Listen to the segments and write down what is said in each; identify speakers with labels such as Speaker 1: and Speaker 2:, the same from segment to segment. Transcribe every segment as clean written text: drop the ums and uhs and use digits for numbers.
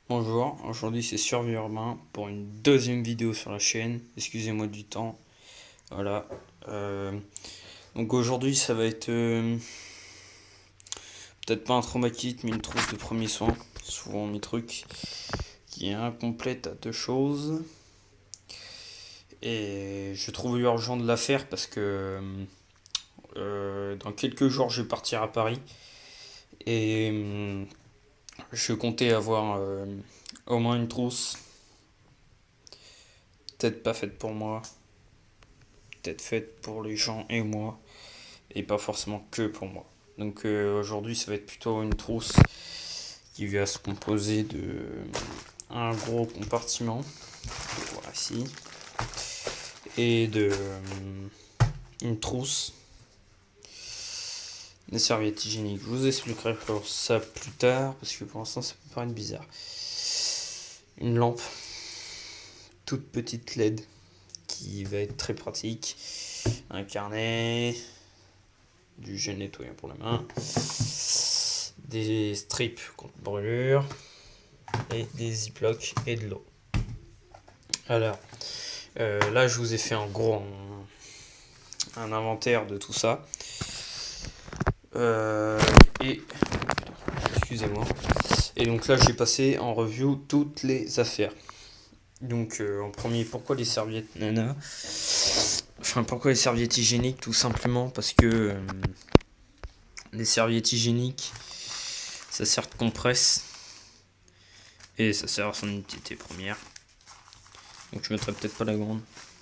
Speaker 1: Bonjour, aujourd'hui c'est Survie Urbain pour une deuxième vidéo sur la chaîne. Excusez-moi du temps. Voilà. Euh, donc aujourd'hui ça va être peut-être pas un trauma kit mais une trousse de premiers soins. Souvent mes trucs qui est incomplète à deux choses. Et je trouve urgent de la faire parce que dans quelques jours je vais partir à Paris. Et je comptais avoir au moins une trousse. Peut-être pas faite pour moi. Peut-être faite pour les gens et moi. Et pas forcément que pour moi. Donc aujourd'hui ça va être plutôt une trousse qui va se composer de un gros compartiment, voilà ici, et de une trousse, des serviettes hygiéniques. Je vous expliquerai ça plus tard parce que pour l'instant ça peut paraître bizarre. Une lampe, toute petite LED qui va être très pratique, un carnet, du gel nettoyant pour la main, des strips contre brûlure et des ziplocs et de l'eau. Alors, là je vous ai fait en gros un inventaire de tout ça. Et excusez-moi. Et donc là j'ai passé en review toutes les affaires. Donc en premier, pourquoi les serviettes nana? Enfin, pourquoi les serviettes hygiéniques? Tout simplement parce que les serviettes hygiéniques, ça sert de compresse et ça sert à son utilité première. Donc je mettrai peut-être pas la grande,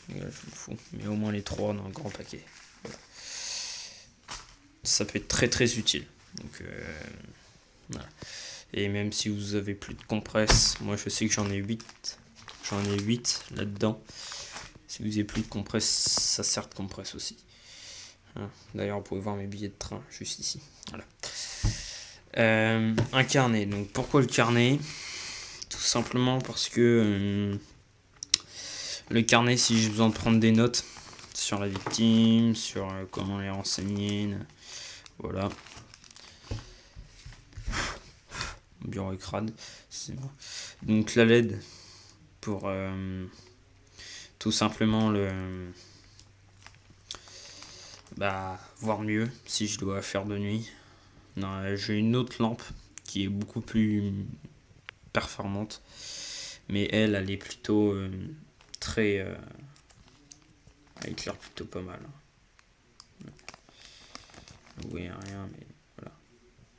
Speaker 1: je m'en fous, mais au moins les trois dans un grand paquet. Voilà. Ça peut être très très utile. Donc voilà. Et même si vous avez plus de compresse, moi je sais que j'en ai 8. J'en ai 8 là-dedans. Si vous avez plus de compresse, ça sert de compresse aussi. D'ailleurs, vous pouvez voir mes billets de train juste ici. Voilà. Un carnet. Donc pourquoi le carnet? Tout simplement parce que le carnet, si j'ai besoin de prendre des notes sur la victime, sur comment les renseigner, voilà. Bureau et crade, c'est bon. Donc la LED pour tout simplement voir mieux si je dois faire de nuit. Non, j'ai une autre lampe qui est beaucoup plus performante, mais elle est plutôt très elle éclaire plutôt pas mal. Oui, rien, mais voilà.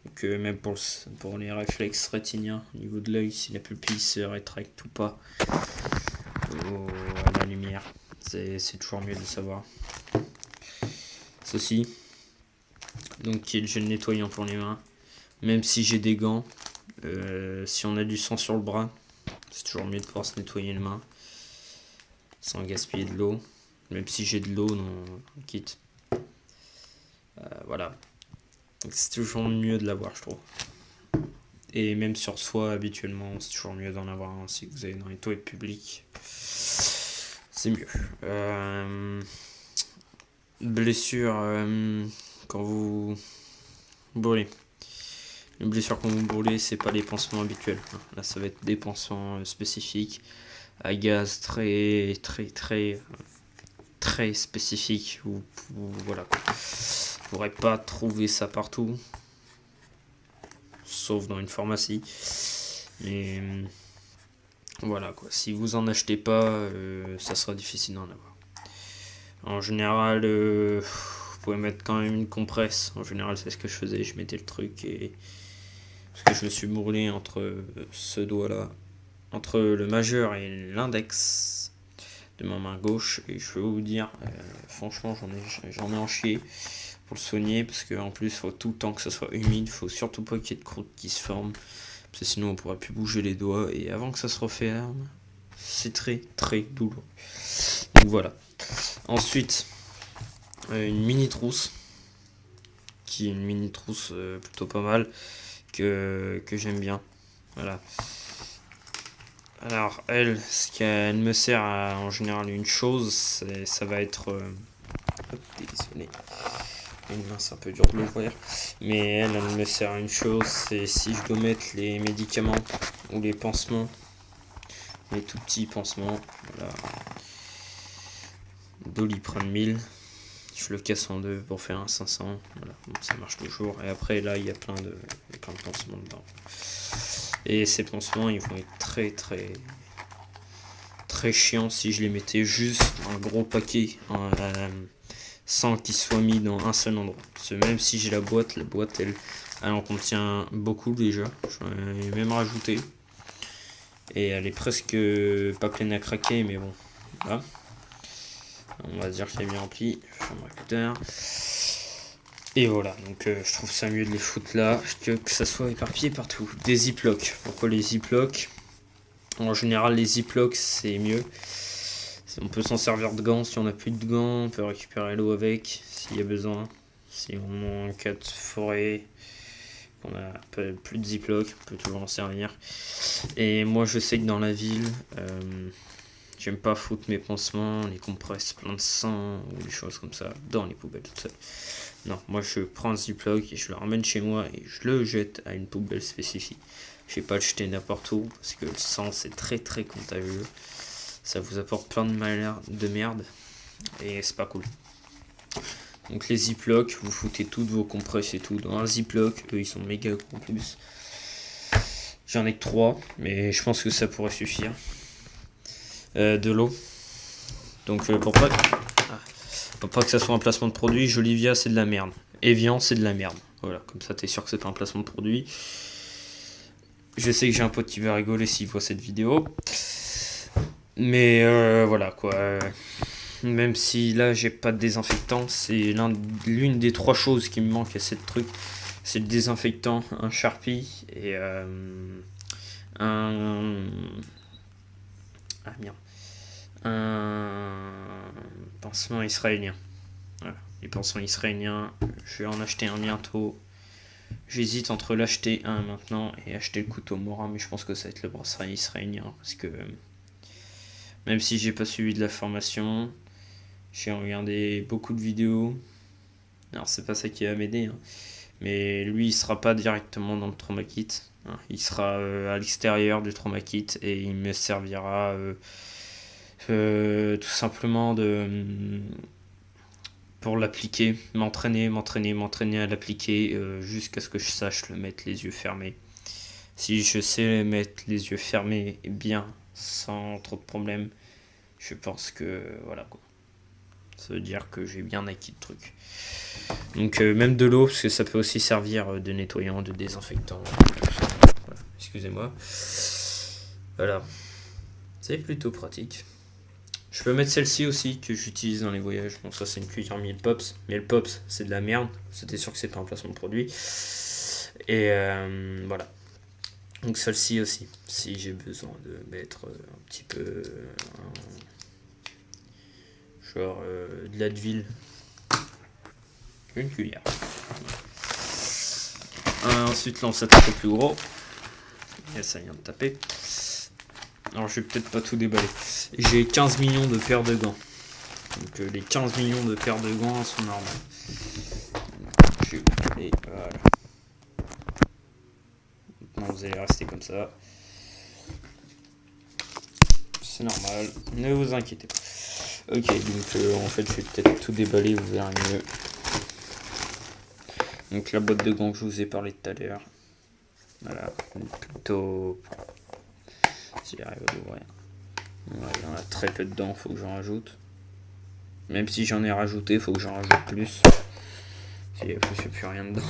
Speaker 1: Donc même pour les réflexes rétiniens au niveau de l'œil, si la pupille se rétracte ou pas à la lumière, c'est toujours mieux de savoir. Ceci, donc qui est le gel nettoyant pour les mains. Même si j'ai des gants, si on a du sang sur le bras, c'est toujours mieux de pouvoir se nettoyer les mains sans gaspiller de l'eau. Même si j'ai de l'eau dans le kit. Voilà. Donc c'est toujours mieux de l'avoir, je trouve. Et même sur soi, habituellement, c'est toujours mieux d'en avoir un si vous allez dans les toilettes publiques. C'est mieux. Blessure quand vous brûlez. Les blessures quand vous brûlez, c'est pas les pansements habituels. Là, ça va être des pansements spécifiques à gaz très spécifiques. Voilà. Vous pourrez pas trouver ça partout, sauf dans une pharmacie. Mais voilà quoi. Si vous en achetez pas, ça sera difficile d'en avoir. En général, vous pouvez mettre quand même une compresse. En général, c'est ce que je faisais. Je mettais le truc et parce que je me suis brûlé entre ce doigt-là, entre le majeur et l'index de ma main gauche. Et je peux vous dire, franchement, j'en ai en chier pour le soigner parce qu'en plus, il faut tout le temps que ça soit humide. Il faut surtout pas qu'il y ait de croûte qui se forme parce que sinon, on pourra plus bouger les doigts. Et avant que ça se referme, c'est très très douloureux. Donc voilà. Ensuite, une mini trousse qui est une mini trousse plutôt pas mal que j'aime bien. Voilà. Alors elle, ce qu'elle me sert à, en général une chose, ça va être désolé. une main, c'est un peu dur de l'ouvrir. Mais elle me sert à une chose, c'est si je dois mettre les médicaments ou les pansements, les tout petits pansements, voilà. Doliprane 1000, je le casse en deux pour faire un 500, voilà, bon, ça marche toujours. Et après là il y a plein de pansements dedans. Et ces pansements ils vont être très chiants si je les mettais juste un gros paquet sans qu'ils soient mis dans un seul endroit. Parce que même si j'ai la boîte elle en contient beaucoup déjà, j'en ai même rajouté. Et elle est presque pas pleine à craquer, mais bon, voilà. On va dire qu'elle est bien remplie. Je ferme mon écouteur. Et voilà, donc je trouve ça mieux de les foutre là que ça soit éparpillé partout. Des ziplocs. Pourquoi les ziplocs? En général, les ziplocs c'est mieux. On peut s'en servir de gants si on n'a plus de gants. On peut récupérer l'eau avec s'il y a besoin. Si on est en cas de forêt, qu'on a plus de ziplocs, on peut toujours en servir. Et moi, je sais que dans la ville, j'aime pas foutre mes pansements, les compresses plein de sang ou des choses comme ça dans les poubelles tout seul. Non, moi je prends un ziploc et je le ramène chez moi et je le jette à une poubelle spécifique. Je vais pas le jeter n'importe où parce que le sang c'est très contagieux. Ça vous apporte plein de malheur, de merde et c'est pas cool. Donc les ziplocs, vous foutez toutes vos compresses et tout dans un ziploc. Eux ils sont méga gros en plus. J'en ai que 3, mais je pense que ça pourrait suffire. De l'eau. Donc pour pas que ça soit un placement de produit, Jolivia c'est de la merde. Evian c'est de la merde. Voilà, comme ça t'es sûr que c'est pas un placement de produit. Je sais que j'ai un pote qui va rigoler s'il voit cette vidéo. Mais voilà quoi. Même si là j'ai pas de désinfectant, c'est l'une des 3 choses qui me manque à cette truc. C'est le désinfectant, un Sharpie et un pansement israélien. Voilà, les pansements israéliens, je vais en acheter un bientôt. J'hésite entre l'acheter un maintenant et acheter le couteau Mora, mais je pense que ça va être le bracelet israélien parce que même si j'ai pas suivi de la formation, j'ai regardé beaucoup de vidéos. Alors c'est pas ça qui va m'aider, hein. Mais lui il sera pas directement dans le trauma kit, hein. Il sera à l'extérieur du trauma kit et il me servira tout simplement pour l'appliquer, m'entraîner à l'appliquer jusqu'à ce que je sache le mettre les yeux fermés. Si je sais mettre les yeux fermés bien, sans trop de problèmes, je pense que voilà quoi. Ça veut dire que j'ai bien acquis le truc. Donc même de l'eau, parce que ça peut aussi servir de nettoyant, de désinfectant. Voilà, excusez-moi. Voilà. C'est plutôt pratique. Je peux mettre celle-ci aussi que j'utilise dans les voyages. Bon, ça c'est une cuillère miel pops. Miel pops, c'est de la merde. C'était sûr que c'est pas un placement de produit. Et voilà. Donc celle-ci aussi, si j'ai besoin de mettre un petit peu genre de l'Advil, une cuillère. Ensuite là on s'attaque un peu plus gros. Et ça vient de taper. Alors je vais peut-être pas tout déballer. J'ai 15 millions de paires de gants. Donc les 15 millions de paires de gants sont normales. Et voilà. Maintenant vous allez rester comme ça. C'est normal, ne vous inquiétez pas. Ok, donc en fait je vais peut-être tout déballer, vous verrez mieux. Donc la boîte de gants que je vous ai parlé tout à l'heure. Voilà, plutôt... Si j'arrive à l'ouvrir. Voilà, il y en a très peu dedans, faut que j'en rajoute. Même si j'en ai rajouté, faut que j'en rajoute plus. S'il y a plus, il n'y a plus rien dedans.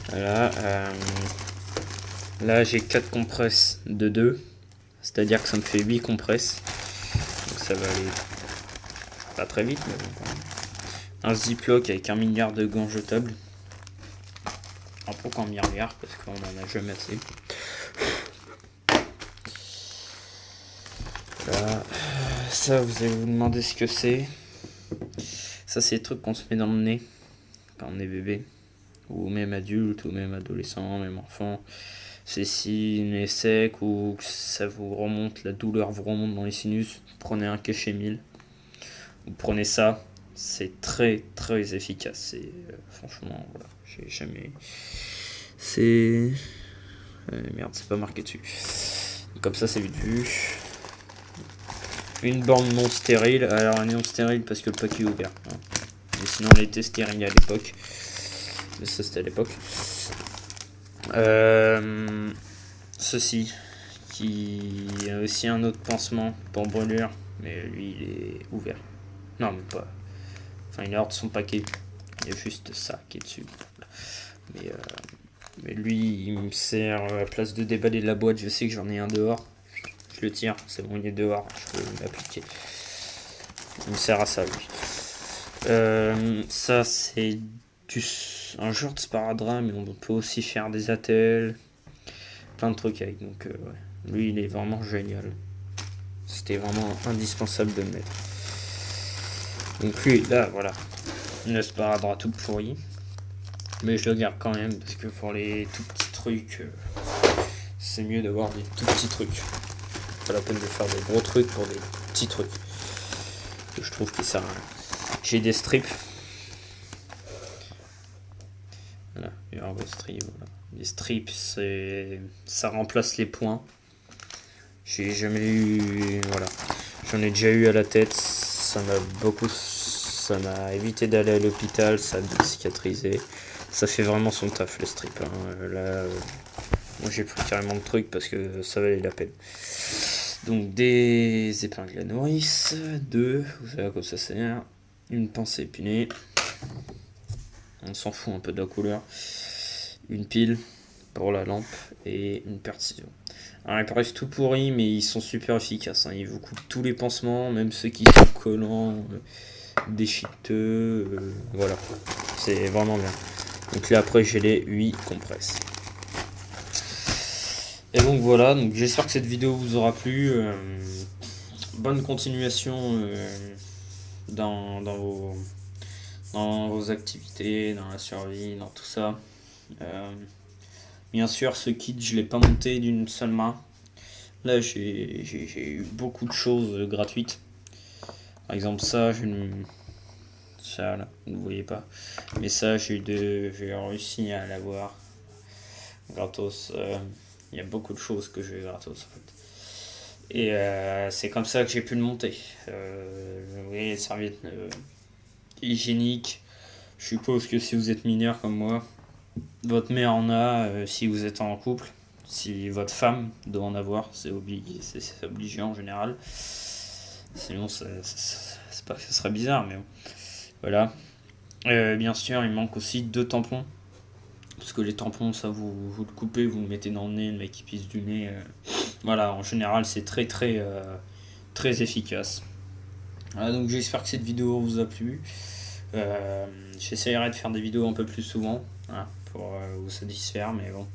Speaker 1: Voilà. Là j'ai 4 compresses de 2. C'est-à-dire que ça me fait 8 compresses. Donc ça va aller pas très vite, mais bon. Un ziploc avec 1 milliard de gants jetables. Alors pourquoi 1 milliard? Parce qu'on en a jamais assez. Voilà. Ça, vous allez vous demander ce que c'est. Ça, c'est les trucs qu'on se met dans le nez quand on est bébé. Ou même adulte, ou même adolescent, même enfant. C'est si le nez est sec ou que ça vous remonte, la douleur vous remonte dans les sinus, prenez un cachet 1000. Vous prenez ça, c'est très très efficace. C'est franchement, voilà, j'ai jamais. C'est merde, c'est pas marqué dessus. Comme ça, c'est vite vu. Une borne non stérile. Alors, non stérile parce que le paquet est ouvert. Hein. Mais sinon, elle était stérile à l'époque. Mais ça, c'était à l'époque. Ceci, qui a aussi un autre pansement pour brûlure, mais lui, il est ouvert. Non, même pas. Enfin, il est hors de son paquet. Il y a juste ça qui est dessus. Mais lui, il me sert à la place de déballer de la boîte. Je sais que j'en ai un dehors. Je le tire, c'est bon, il est dehors. Je peux l'appliquer. Il me sert à ça, lui. Ça, c'est un genre de sparadrap, mais on peut aussi faire des attelles. Plein de trucs avec. Donc, ouais. Lui, il est vraiment génial. C'était vraiment indispensable de le mettre. Donc, lui, là, voilà. Le sparadrap tout pourri. Mais je le garde quand même parce que pour les tout petits trucs, c'est mieux d'avoir des tout petits trucs. Pas la peine de faire des gros trucs pour des petits trucs. Que je trouve que ça. J'ai des strips. Voilà, Ergo strip. Voilà. Les strips, ça remplace les points. J'ai jamais eu. Voilà. J'en ai déjà eu à la tête. Ça m'a évité d'aller à l'hôpital. Ça a cicatrisé. Ça fait vraiment son taf, le strip. Hein. Là, moi j'ai pris carrément le truc parce que ça valait la peine. Donc des épingles à nourrice, 2, vous savez à quoi ça sert. Une pince épinée. On s'en fout un peu de la couleur. Une pile pour la lampe et une paire de ciseaux. Alors ils paraissent tout pourris, mais ils sont super efficaces. Hein. Ils vous coupent tous les pansements, même ceux qui sont collants, déchiqueteux. Voilà, c'est vraiment bien. Donc là après j'ai les 8 compresses. Et donc voilà, donc j'espère que cette vidéo vous aura plu. Bonne continuation dans vos activités, dans la survie, dans tout ça. Bien sûr, ce kit, je ne l'ai pas monté d'une seule main. Là, j'ai eu beaucoup de choses gratuites. Par exemple, ça, ça là, vous ne voyez pas. Mais ça, j'ai réussi à l'avoir gratos. Il y a beaucoup de choses que j'ai gratos en fait. Et c'est comme ça que j'ai pu le monter. Vous voyez, les serviettes hygiéniques. Je suppose que si vous êtes mineur comme moi, votre mère en a, si vous êtes en couple. Si votre femme doit en avoir, c'est obligé en général. Sinon, ça serait bizarre, mais bon. Voilà. Bien sûr, il manque aussi 2 tampons. Parce que les tampons, ça vous le coupez, vous le mettez dans le nez, le mec qui pisse du nez. Voilà, en général, c'est très très très efficace. Voilà, donc j'espère que cette vidéo vous a plu. J'essaierai de faire des vidéos un peu plus souvent, hein, pour vous satisfaire, mais bon.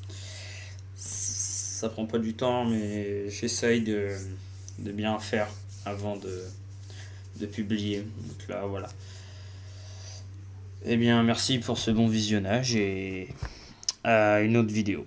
Speaker 1: Ça prend pas du temps, mais j'essaye de bien faire avant de publier. Donc là, voilà. Eh bien, merci pour ce bon visionnage et à une autre vidéo.